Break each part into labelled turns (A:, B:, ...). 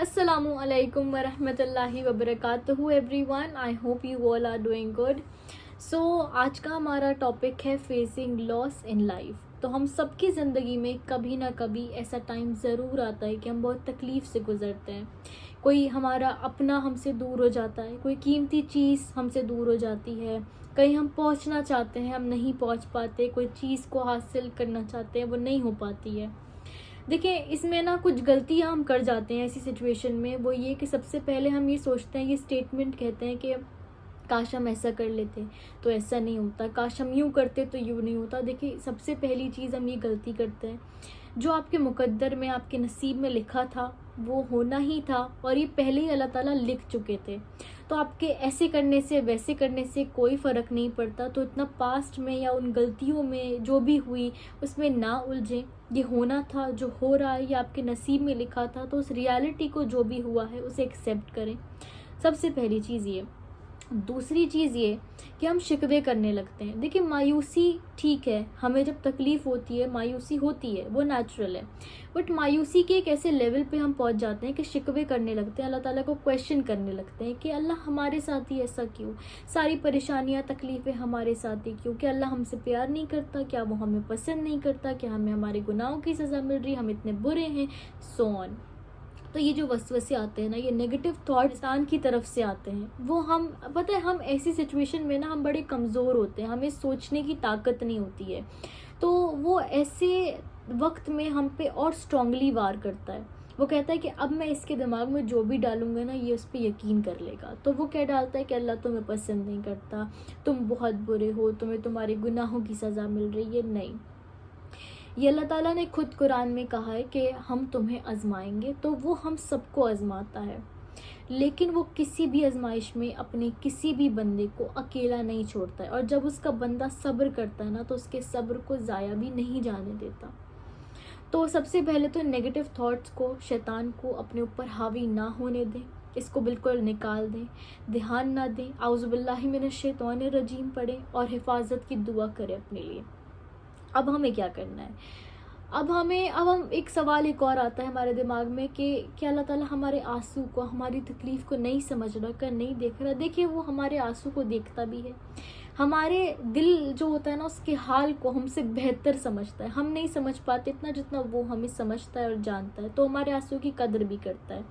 A: السلام علیکم ورحمۃ اللہ وبرکاتہ everyone. I hope you all are doing good. So آج کا ہمارا ٹاپک ہے فیسنگ لاس ان لائف. تو ہم سب کی زندگی میں کبھی نہ کبھی ایسا ٹائم ضرور آتا ہے کہ ہم بہت تکلیف سے گزرتے ہیں. کوئی ہمارا اپنا ہم سے دور ہو جاتا ہے, کوئی قیمتی چیز ہم سے دور ہو جاتی ہے, کہیں ہم پہنچنا چاہتے ہیں ہم نہیں پہنچ پاتے, کوئی چیز کو حاصل کرنا چاہتے ہیں وہ نہیں ہو پاتی ہے. دیکھیں اس میں نا کچھ غلطیاں ہم کر جاتے ہیں ایسی سچویشن میں. وہ یہ کہ سب سے پہلے ہم یہ سوچتے ہیں, یہ اسٹیٹمنٹ کہتے ہیں کہ کاش ہم ایسا کر لیتے تو ایسا نہیں ہوتا, کاش ہم یوں کرتے تو یوں نہیں ہوتا. دیکھیں سب سے پہلی چیز ہم یہ غلطی کرتے ہیں, جو آپ کے مقدر میں آپ کے نصیب میں لکھا تھا وہ ہونا ہی تھا اور یہ پہلے ہی اللہ تعالیٰ لکھ چکے تھے. تو آپ کے ایسے کرنے سے ویسے کرنے سے کوئی فرق نہیں پڑتا. تو اتنا پاسٹ میں یا ان غلطیوں میں جو بھی ہوئی اس میں نہ الجھیں. یہ ہونا تھا, جو ہو رہا ہے یہ آپ کے نصیب میں لکھا تھا. تو اس ریالٹی کو جو بھی ہوا ہے اسے ایکسیپٹ کریں. سب سے پہلی چیز یہ. دوسری چیز یہ کہ ہم شکوے کرنے لگتے ہیں. دیکھیں مایوسی ٹھیک ہے, ہمیں جب تکلیف ہوتی ہے مایوسی ہوتی ہے, وہ نیچرل ہے. بٹ مایوسی کے ایک ایسے لیول پہ ہم پہنچ جاتے ہیں کہ شکوے کرنے لگتے ہیں, اللہ تعالیٰ کو کویشچن کرنے لگتے ہیں کہ اللہ ہمارے ساتھ ہی ایسا کیوں, ساری پریشانیاں تکلیفیں ہمارے ساتھ ہی کیوں, کہ اللہ ہم سے پیار نہیں کرتا, کیا وہ ہمیں پسند نہیں کرتا, کیا ہمیں ہمارے گناہوں کی سزا مل رہی, ہم اتنے برے ہیں, سو آن. تو یہ جو وسوسے آتے ہیں نا, یہ نیگیٹو تھاٹ انسان کی طرف سے آتے ہیں. وہ ہم پتہ ہے ہم ایسی سچویشن میں نا ہم بڑے کمزور ہوتے ہیں, ہمیں سوچنے کی طاقت نہیں ہوتی ہے. تو وہ ایسے وقت میں ہم پہ اور اسٹرانگلی وار کرتا ہے. وہ کہتا ہے کہ اب میں اس کے دماغ میں جو بھی ڈالوں گا نا یہ اس پہ یقین کر لے گا. تو وہ کیا ڈالتا ہے کہ اللہ تمہیں پسند نہیں کرتا, تم بہت برے ہو, تمہیں تمہارے گناہوں کی سزا مل رہی ہے. نہیں, یہ اللہ تعالیٰ نے خود قرآن میں کہا ہے کہ ہم تمہیں آزمائیں گے. تو وہ ہم سب کو آزماتا ہے, لیکن وہ کسی بھی آزمائش میں اپنے کسی بھی بندے کو اکیلا نہیں چھوڑتا ہے. اور جب اس کا بندہ صبر کرتا ہے نا تو اس کے صبر کو ضائع بھی نہیں جانے دیتا. تو سب سے پہلے تو نیگیٹو تھاٹس کو, شیطان کو اپنے اوپر حاوی نہ ہونے دیں, اس کو بالکل نکال دیں, دھیان نہ دیں. اعوذ باللہ من الشیطان الرجیم پڑھیں اور حفاظت کی دعا کریں اپنے لیے. اب ہمیں کیا کرنا ہے, اب ہم ایک سوال ایک اور آتا ہے ہمارے دماغ میں کہ کیا اللہ تعالیٰ ہمارے آنسو کو, ہماری تکلیف کو نہیں سمجھ رہا, کیا نہیں دیکھ رہا. دیکھیں وہ ہمارے آنسو کو دیکھتا بھی ہے, ہمارے دل جو ہوتا ہے نا اس کے حال کو ہم سے بہتر سمجھتا ہے. ہم نہیں سمجھ پاتے اتنا جتنا وہ ہمیں سمجھتا ہے اور جانتا ہے. تو ہمارے آنسو کی قدر بھی کرتا ہے.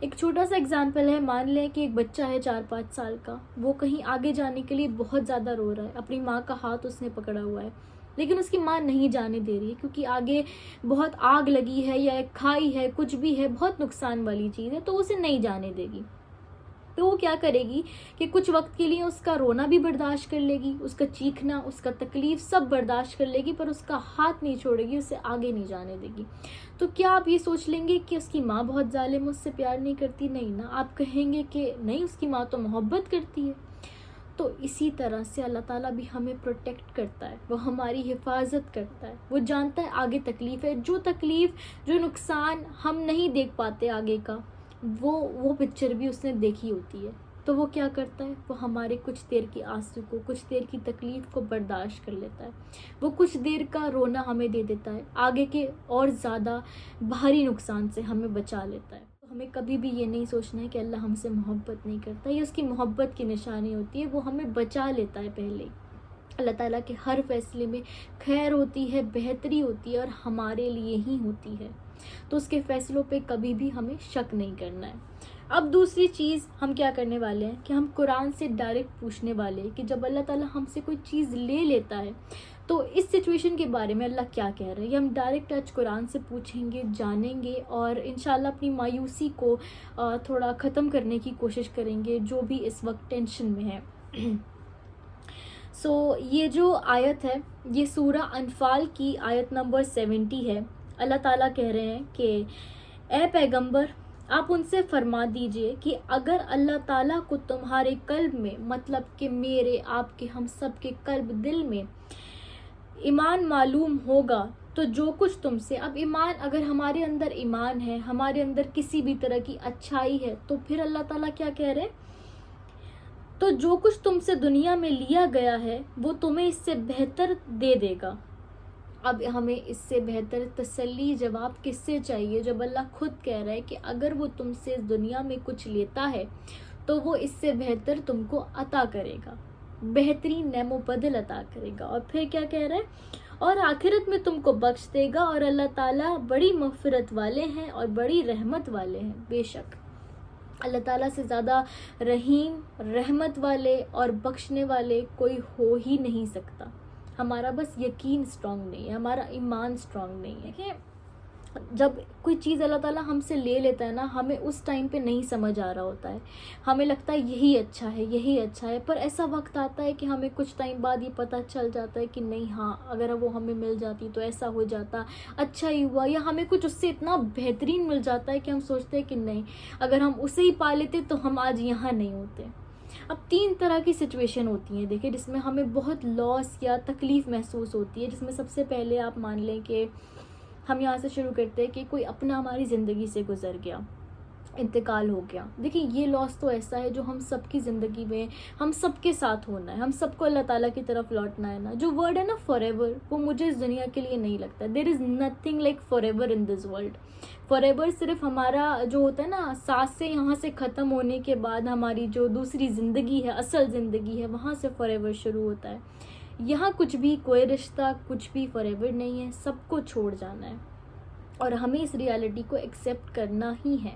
A: ایک چھوٹا سا اگزامپل ہے, مان لیں کہ ایک بچہ ہے 4-5 سال کا, وہ کہیں آگے جانے کے لیے بہت زیادہ رو رہا ہے, اپنی ماں کا ہاتھ اس نے پکڑا ہوا ہے, لیکن اس کی ماں نہیں جانے دے رہی ہے کیونکہ آگے بہت آگ لگی ہے یا ایک کھائی ہے, کچھ بھی ہے, بہت نقصان والی چیز ہے, تو اسے نہیں جانے دے گی. تو وہ کیا کرے گی کہ کچھ وقت کے لیے اس کا رونا بھی برداشت کر لے گی, اس کا چیخنا, اس کا تکلیف سب برداشت کر لے گی, پر اس کا ہاتھ نہیں چھوڑے گی, اسے آگے نہیں جانے دے گی. تو کیا آپ یہ سوچ لیں گے کہ اس کی ماں بہت ظالم, اس سے پیار نہیں کرتی؟ نہیں نا, آپ کہیں گے کہ نہیں اس کی ماں تو محبت کرتی ہے. تو اسی طرح سے اللہ تعالیٰ بھی ہمیں پروٹیکٹ کرتا ہے, وہ ہماری حفاظت کرتا ہے. وہ جانتا ہے آگے تکلیف ہے, جو تکلیف جو نقصان ہم نہیں دیکھ پاتے آگے کا, وہ پکچر بھی اس نے دیکھی ہوتی ہے. تو وہ کیا کرتا ہے, وہ ہمارے کچھ دیر کی آنسو کو, کچھ دیر کی تکلیف کو برداشت کر لیتا ہے. وہ کچھ دیر کا رونا ہمیں دے دیتا ہے, آگے کے اور زیادہ بھاری نقصان سے ہمیں بچا لیتا ہے. ہمیں کبھی بھی یہ نہیں سوچنا ہے کہ اللہ ہم سے محبت نہیں کرتا. یہ اس کی محبت کی نشانی ہوتی ہے, وہ ہمیں بچا لیتا ہے پہلے. اللہ تعالیٰ کے ہر فیصلے میں خیر ہوتی ہے, بہتری ہوتی ہے, اور ہمارے لیے ہی ہوتی ہے. تو اس کے فیصلوں پہ کبھی بھی ہمیں شک نہیں کرنا ہے. اب دوسری چیز ہم کیا کرنے والے ہیں کہ ہم قرآن سے ڈائریکٹ پوچھنے والے ہیں کہ جب اللہ تعالیٰ ہم سے کوئی چیز لے لیتا ہے تو اس سچویشن کے بارے میں اللہ کیا کہہ رہا ہے. یہ ہم ڈائریکٹ آج قرآن سے پوچھیں گے, جانیں گے, اور انشاءاللہ اپنی مایوسی کو تھوڑا ختم کرنے کی کوشش کریں گے جو بھی اس وقت ٹینشن میں ہے. یہ جو آیت ہے یہ سورہ انفال کی آیت نمبر 70 ہے. اللہ تعالیٰ کہہ رہے ہیں کہ اے پیغمبر آپ ان سے فرما دیجئے کہ اگر اللہ تعالیٰ کو تمہارے قلب میں, مطلب کہ میرے, آپ کے, ہم سب کے قلب دل میں ایمان معلوم ہوگا تو جو کچھ تم سے, اب ایمان, اگر ہمارے اندر ایمان ہے, ہمارے اندر کسی بھی طرح کی اچھائی ہے, تو پھر اللہ تعالیٰ کیا کہہ رہے ہیں, تو جو کچھ تم سے دنیا میں لیا گیا ہے وہ تمہیں اس سے بہتر دے دے گا. اب ہمیں اس سے بہتر تسلی جواب کس سے چاہیے جب اللہ خود کہہ رہا ہے کہ اگر وہ تم سے اس دنیا میں کچھ لیتا ہے تو وہ اس سے بہتر تم کو عطا کرے گا، بہترین نعم و بدل عطا کرے گا. اور پھر کیا کہہ رہا ہے، اور آخرت میں تم کو بخش دے گا، اور اللہ تعالیٰ بڑی مغفرت والے ہیں اور بڑی رحمت والے ہیں. بے شک اللہ تعالیٰ سے زیادہ رحیم، رحمت والے اور بخشنے والے کوئی ہو ہی نہیں سکتا. ہمارا بس یقین اسٹرانگ نہیں ہے، ہمارا ایمان اسٹرانگ نہیں ہے. کہ جب کوئی چیز اللہ تعالیٰ ہم سے لے لیتا ہے نا، ہمیں اس ٹائم پہ نہیں سمجھ آ رہا ہوتا ہے، ہمیں لگتا ہے یہی اچھا ہے، یہی اچھا ہے. پر ایسا وقت آتا ہے کہ ہمیں کچھ ٹائم بعد یہ پتہ چل جاتا ہے کہ نہیں، ہاں اگر وہ ہمیں مل جاتی تو ایسا ہو جاتا، اچھا ہی ہوا. یا ہمیں کچھ اس سے اتنا بہترین مل جاتا ہے کہ ہم سوچتے ہیں کہ نہیں، اگر ہم اسے ہی پا لیتے تو ہم آج یہاں نہیں ہوتے. اب 3 طرح کی سچویشن ہوتی ہیں دیکھیں، جس میں ہمیں بہت لاس یا تکلیف محسوس ہوتی ہے. جس میں سب سے پہلے آپ مان لیں کہ ہم یہاں سے شروع کرتے ہیں کہ کوئی اپنا ہماری زندگی سے گزر گیا، انتقال ہو گیا. دیکھیں یہ لاس تو ایسا ہے جو ہم سب کی زندگی میں ہم سب کے ساتھ ہونا ہے، ہم سب کو اللہ تعالیٰ کی طرف لوٹنا ہے نا. جو ورڈ ہے نا فار ایور، وہ مجھے اس دنیا کے لیے نہیں لگتا. There is nothing like forever in this world. Forever صرف ہمارا جو ہوتا ہے نا، سانس سے یہاں سے ختم ہونے کے بعد ہماری جو دوسری زندگی ہے، اصل زندگی ہے، وہاں سے فار ایور شروع ہوتا ہے. یہاں کچھ بھی، کوئی رشتہ کچھ بھی فار ایور نہیں ہے، سب کو چھوڑ جانا ہے اور ہمیں اس ریالٹی کو ایکسیپٹ کرنا ہی ہے.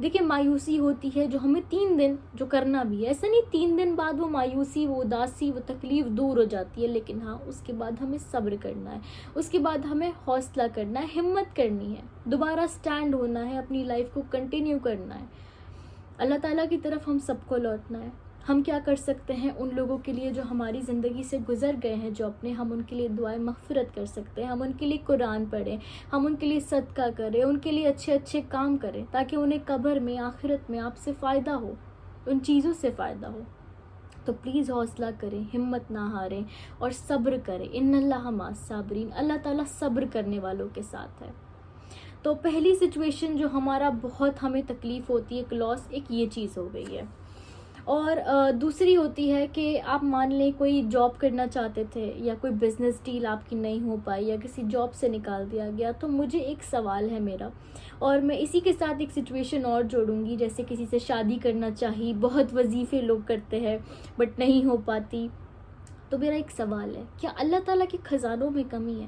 A: دیکھیں مایوسی ہوتی ہے جو ہمیں 3 دن جو کرنا بھی ہے، ایسا نہیں 3 دن بعد وہ مایوسی، وہ اداسی، وہ تکلیف دور ہو جاتی ہے، لیکن ہاں اس کے بعد ہمیں صبر کرنا ہے، اس کے بعد ہمیں حوصلہ کرنا ہے، ہمت کرنی ہے، دوبارہ سٹینڈ ہونا ہے، اپنی لائف کو کنٹینیو کرنا ہے، اللہ تعالیٰ کی طرف ہم سب کو لوٹنا ہے. ہم کیا کر سکتے ہیں ان لوگوں کے لیے جو ہماری زندگی سے گزر گئے ہیں، جو اپنے، ہم ان کے لیے دعائیں مغفرت کر سکتے ہیں. ہم ان کے لیے قرآن پڑھیں، ہم ان کے لیے صدقہ کریں، ان کے لیے اچھے اچھے کام کریں تاکہ انہیں قبر میں، آخرت میں آپ سے فائدہ ہو، ان چیزوں سے فائدہ ہو. تو پلیز حوصلہ کریں، ہمت نہ ہاریں اور صبر کریں. ان اللہ مع الصابرین، اللہ تعالیٰ صبر کرنے والوں کے ساتھ ہے. تو پہلی سچویشن جو ہمارا بہت ہمیں تکلیف ہوتی ہے، ایک لاس، ایک یہ چیز ہو گئی ہے. اور دوسری ہوتی ہے کہ آپ مان لیں کوئی جاب کرنا چاہتے تھے یا کوئی بزنس ڈیل آپ کی نہیں ہو پائی یا کسی جاب سے نکال دیا گیا. تو مجھے ایک سوال ہے میرا، اور میں اسی کے ساتھ ایک سچویشن اور جوڑوں گی. جیسے کسی سے شادی کرنا چاہی، بہت وظیفے لوگ کرتے ہیں بٹ نہیں ہو پاتی. تو میرا ایک سوال ہے، کیا اللہ تعالیٰ کے خزانوں میں کمی ہے؟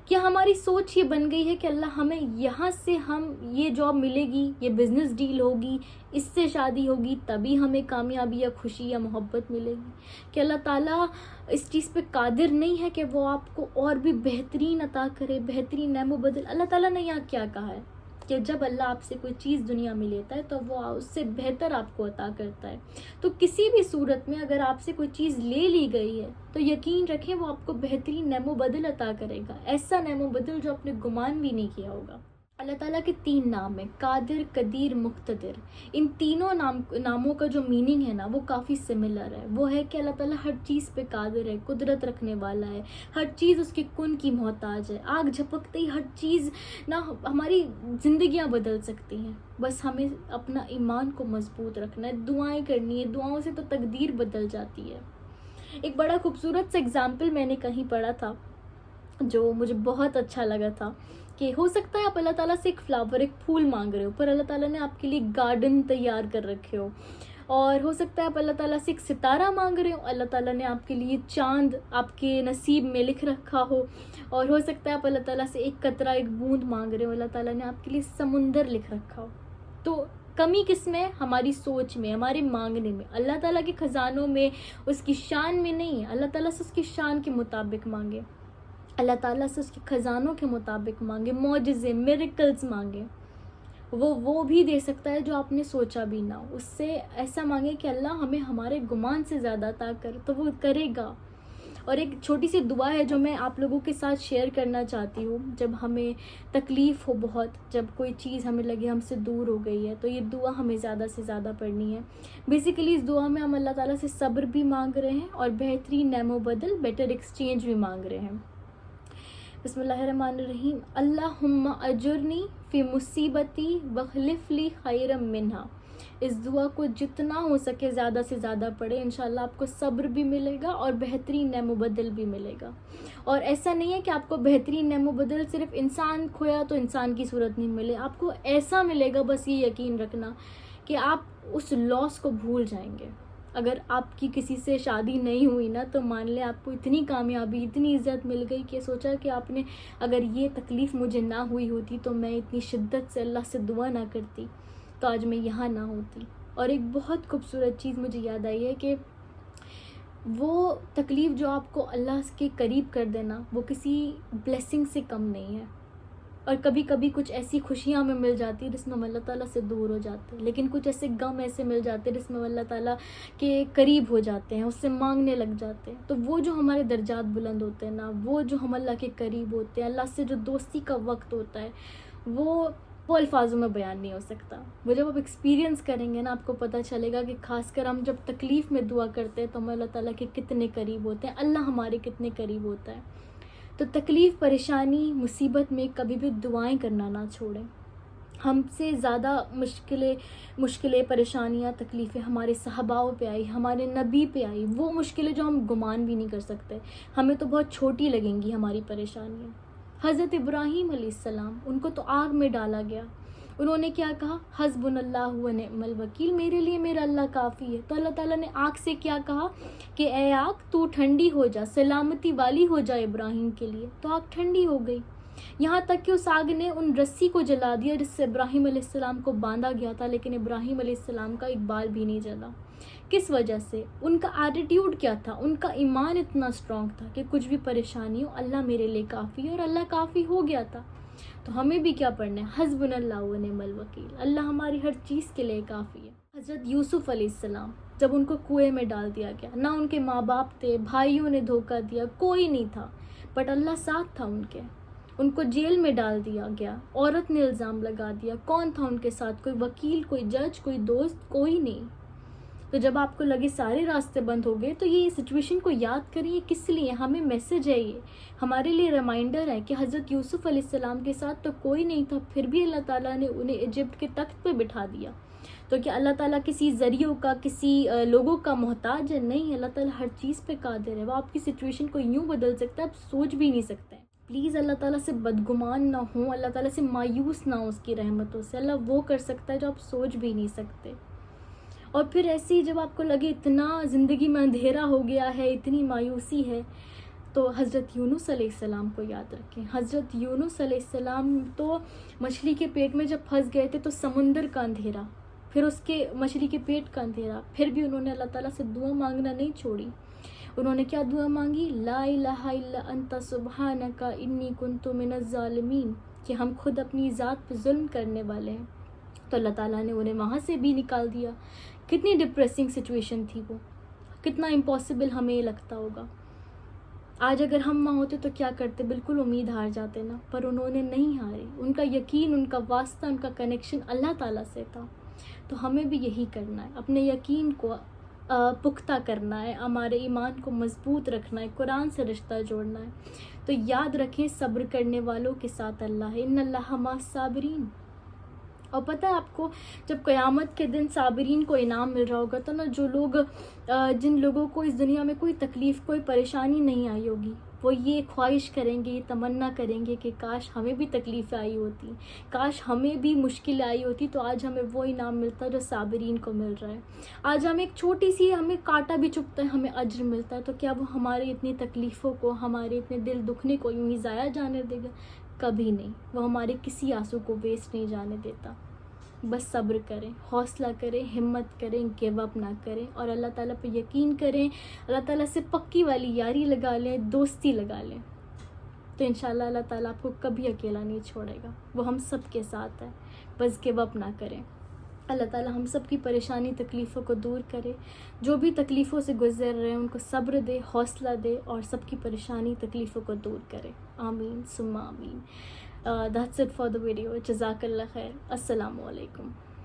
A: کیا ہماری سوچ یہ بن گئی ہے کہ اللہ ہمیں یہاں سے، ہم یہ جاب ملے گی، یہ بزنس ڈیل ہوگی، اس سے شادی ہوگی تبھی ہمیں کامیابی یا خوشی یا محبت ملے گی؟ کہ اللہ تعالیٰ اس چیز پہ قادر نہیں ہے کہ وہ آپ کو اور بھی بہترین عطا کرے، بہترین نعم و بدل؟ اللہ تعالیٰ نے یہاں کیا کہا ہے کہ جب اللہ آپ سے کوئی چیز دنیا میں لیتا ہے تو وہ اس سے بہتر آپ کو عطا کرتا ہے. تو کسی بھی صورت میں اگر آپ سے کوئی چیز لے لی گئی ہے تو یقین رکھیں وہ آپ کو بہترین نعم و بدل عطا کرے گا، ایسا نعم و بدل جو آپ نے گمان بھی نہیں کیا ہوگا. اللہ تعالیٰ کے 3 نام ہیں، قادر، قدیر، مقتدر. ان تینوں ناموں کا جو میننگ ہے نا وہ کافی سملر ہے. وہ ہے کہ اللہ تعالیٰ ہر چیز پہ قادر ہے، قدرت رکھنے والا ہے، ہر چیز اس کے کن کی محتاج ہے. آگ جھپکتے ہی ہر چیز نہ ہماری زندگیاں بدل سکتی ہیں. بس ہمیں اپنا ایمان کو مضبوط رکھنا ہے، دعائیں کرنی ہے، دعاؤں سے تو تقدیر بدل جاتی ہے. ایک بڑا خوبصورت سا ایگزامپل میں نے کہیں پڑھا تھا جو مجھے بہت اچھا لگا تھا کہ ہو سکتا ہے آپ اللہ تعالیٰ سے ایک فلاور، ایک پھول مانگ رہے ہو، پر اللہ تعالیٰ نے آپ کے لیے گارڈن تیار کر رکھے ہو. اور ہو سکتا ہے آپ اللہ تعالیٰ سے ایک ستارہ مانگ رہے ہو، اللہ تعالیٰ نے آپ کے لیے چاند آپ کے نصیب میں لکھ رکھا ہو. اور ہو سکتا ہے آپ اللہ تعالیٰ سے ایک قطرہ، ایک بوند مانگ رہے ہو، اللہ تعالیٰ نے آپ کے لیے سمندر لکھ رکھا ہو. تو کمی کس میں؟ ہماری سوچ میں، ہمارے مانگنے میں. اللہ تعالیٰ کے خزانوں میں، اس کی شان میں نہیں ہے. اللہ تعالیٰ سے اس کی شان کے مطابق مانگے، اللہ تعالیٰ سے اس کے خزانوں کے مطابق مانگے، معجزے، میریکلز مانگے. وہ بھی دے سکتا ہے جو آپ نے سوچا بھی نہ ہو. اس سے ایسا مانگے کہ اللہ ہمیں ہمارے گمان سے زیادہ عطا کر، تو وہ کرے گا. اور ایک چھوٹی سی دعا ہے جو میں آپ لوگوں کے ساتھ شیئر کرنا چاہتی ہوں. جب ہمیں تکلیف ہو بہت، جب کوئی چیز ہمیں لگے ہم سے دور ہو گئی ہے، تو یہ دعا ہمیں زیادہ سے زیادہ پڑھنی ہے. بیسیکلی اس دعا میں ہم اللہ تعالیٰ سے صبر بھی مانگ رہے ہیں اور بہترین نعم و بدل، بیٹر ایکسچینج بھی مانگ رہے ہیں. بسم اللہ الرحمن الرحیم. اللہم اجرنی فی مصیبتی واخلف لی خیرا منہا. اس دعا کو جتنا ہو سکے زیادہ سے زیادہ پڑھیں. انشاءاللہ آپ کو صبر بھی ملے گا اور بہترین نعم و بدل بھی ملے گا. اور ایسا نہیں ہے کہ آپ کو بہترین نعم و بدل صرف انسان کھویا تو انسان کی صورت نہیں ملے. آپ کو ایسا ملے گا, بس یہ یقین رکھنا کہ آپ اس لاس کو بھول جائیں گے. اگر آپ کی کسی سے شادی نہیں ہوئی نا تو مان لیں آپ کو اتنی کامیابی, اتنی عزت مل گئی کہ سوچا کہ آپ نے اگر یہ تکلیف مجھے نہ ہوئی ہوتی تو میں اتنی شدت سے اللہ سے دعا نہ کرتی تو آج میں یہاں نہ ہوتی. اور ایک بہت خوبصورت چیز مجھے یاد آئی ہے کہ وہ تکلیف جو آپ کو اللہ کے قریب کر دینا وہ کسی بلیسنگ سے کم نہیں ہے. اور کبھی کبھی کچھ ایسی خوشیاں ہمیں مل جاتی ہیں جس میں ہم اللہ تعالیٰ سے دور ہو جاتے ہیں, لیکن کچھ ایسے غم ایسے مل جاتے ہیں جس میں ہم اللہ تعالیٰ کے قریب ہو جاتے ہیں, اس سے مانگنے لگ جاتے ہیں. تو وہ جو ہمارے درجات بلند ہوتے ہیں نا, وہ جو ہم اللہ کے قریب ہوتے ہیں, اللہ سے جو دوستی کا وقت ہوتا ہے, وہ الفاظوں میں بیان نہیں ہو سکتا. وہ جب آپ ایکسپیرینس کریں گے نا آپ کو پتہ چلے گا کہ خاص کر ہم جب تکلیف میں دعا کرتے ہیں تو ہم اللہ تعالیٰ کے کتنے قریب ہوتے ہیں, اللہ ہمارے کتنے قریب ہوتا ہے. تو تکلیف, پریشانی, مصیبت میں کبھی بھی دعائیں کرنا نہ چھوڑیں. ہم سے زیادہ مشکلیں پریشانیاں تکلیفیں ہمارے صحاباؤں پہ آئی, ہمارے نبی پہ آئی. وہ مشکلیں جو ہم گمان بھی نہیں کر سکتے, ہمیں تو بہت چھوٹی لگیں گی ہماری پریشانیاں. حضرت ابراہیم علیہ السلام, ان کو تو آگ میں ڈالا گیا, انہوں نے کیا کہا, حسبنا اللہ و نعم الوکیل, میرے لیے میرا اللہ کافی ہے. تو اللہ تعالیٰ نے آگ سے کیا کہا کہ اے آگ تو ٹھنڈی ہو جا, سلامتی والی ہو جا ابراہیم کے لیے. تو آگ ٹھنڈی ہو گئی, یہاں تک کہ اس آگ نے ان رسی کو جلا دیا جس سے ابراہیم علیہ السلام کو باندھا گیا تھا, لیکن ابراہیم علیہ السلام کا ایک بال بھی نہیں جلا. کس وجہ سے؟ ان کا ایٹیٹیوڈ کیا تھا, ان کا ایمان اتنا اسٹرانگ تھا کہ کچھ بھی پریشانی ہو اللہ میرے لیے کافی ہے, اور اللہ کافی ہو گیا تھا. تو ہمیں بھی کیا پڑھنا ہے, حسبنا اللہ و نعم الوکیل, اللہ ہماری ہر چیز کے لیے کافی ہے. حضرت یوسف علیہ السلام, جب ان کو کنویں میں ڈال دیا گیا, نہ ان کے ماں باپ تھے, بھائیوں نے دھوکہ دیا, کوئی نہیں تھا, بٹ اللہ ساتھ تھا ان کے. ان کو جیل میں ڈال دیا گیا, عورت نے الزام لگا دیا, کون تھا ان کے ساتھ, کوئی وکیل, کوئی جج, کوئی دوست, کوئی نہیں. تو جب آپ کو لگے سارے راستے بند ہو گئے تو یہ سچویشن کو یاد کریے, کس لیے ہمیں میسج ہے, یہ ہمارے لیے ریمائنڈر ہے کہ حضرت یوسف علیہ السلام کے ساتھ تو کوئی نہیں تھا, پھر بھی اللہ تعالیٰ نے انہیں ایجپٹ کے تخت پہ بٹھا دیا. تو کیا اللہ تعالیٰ کسی ذریعوں کا, کسی لوگوں کا محتاج ہے؟ نہیں, اللہ تعالیٰ ہر چیز پہ قادر ہے. وہ آپ کی سچویشن کو یوں بدل سکتا ہے آپ سوچ بھی نہیں سکتے. پلیز اللہ تعالیٰ سے بدگمان نہ ہوں, اللہ تعالیٰ سے مایوس نہ ہوں اس کی رحمتوں سے. اللہ وہ کر سکتا ہے جو آپ سوچ بھی نہیں سکتے. اور پھر ایسے ہی جب آپ کو لگے اتنا زندگی میں اندھیرا ہو گیا ہے, اتنی مایوسی ہے, تو حضرت یونس علیہ السلام کو یاد رکھیں. حضرت یونس علیہ السلام تو مچھلی کے پیٹ میں جب پھنس گئے تھے تو سمندر کا اندھیرا, پھر اس کے مچھلی کے پیٹ کا اندھیرا, پھر بھی انہوں نے اللہ تعالیٰ سے دعا مانگنا نہیں چھوڑی. انہوں نے کیا دعا مانگی, لا الہ الا انت سبحانک انی کنت من الظالمین, کہ ہم خود اپنی ذات پہ ظلم کرنے والے ہیں. تو اللہ تعالیٰ نے انہیں وہاں سے بھی نکال دیا. کتنی ڈپریسنگ سچویشن تھی وہ, کتنا امپاسبل ہمیں یہ لگتا ہوگا. آج اگر ہم وہاں ہوتے تو کیا کرتے, بالکل امید ہار جاتے نا, پر انہوں نے نہیں ہاری. ان کا یقین, ان کا واسطہ, ان کا کنیکشن اللہ تعالیٰ سے تھا. تو ہمیں بھی یہی کرنا ہے, اپنے یقین کو پختہ کرنا ہے, ہمارے ایمان کو مضبوط رکھنا ہے, قرآن سے رشتہ جوڑنا ہے. تو یاد رکھیں صبر کرنے والوں کے ساتھ اللہ ہے, ان اللہ مع الصابرین. اور پتہ ہے آپ کو, جب قیامت کے دن صابرین کو انعام مل رہا ہوگا تو نا, جو لوگ جن لوگوں کو اس دنیا میں کوئی تکلیف, کوئی پریشانی نہیں آئی ہوگی, وہ یہ خواہش کریں گے, یہ تمنا کریں گے کہ کاش ہمیں بھی تکلیفیں آئی ہوتی, کاش ہمیں بھی مشکل آئی ہوتی, تو آج ہمیں وہ انعام ملتا جو صابرین کو مل رہا ہے. آج ہمیں ایک چھوٹی سی, ہمیں کانٹا بھی چبھتا ہے, ہمیں اجر ملتا ہے, تو کیا وہ ہماری اتنی تکلیفوں کو, ہمارے اتنے دل دکھنے کو یوں ہی ضائع جانے دے گا؟ کبھی نہیں. وہ ہمارے کسی آنسو کو ویسٹ نہیں جانے دیتا. بس صبر کریں, حوصلہ کریں, ہمت کریں, گیو اپ نہ کریں, اور اللہ تعالیٰ پہ یقین کریں. اللہ تعالیٰ سے پکی والی یاری لگا لیں, دوستی لگا لیں, تو انشاءاللہ اللہ تعالیٰ آپ کو کبھی اکیلا نہیں چھوڑے گا. وہ ہم سب کے ساتھ ہے, بس گیو اپ نہ کریں. اللہ تعالیٰ ہم سب کی پریشانی تکلیفوں کو دور کرے. جو بھی تکلیفوں سے گزر رہے ہیں ان کو صبر دے, حوصلہ دے, اور سب کی پریشانی تکلیفوں کو دور کرے. آمین ثم آمین. That's it for the video. جزاک اللہ خیر. السلام علیکم.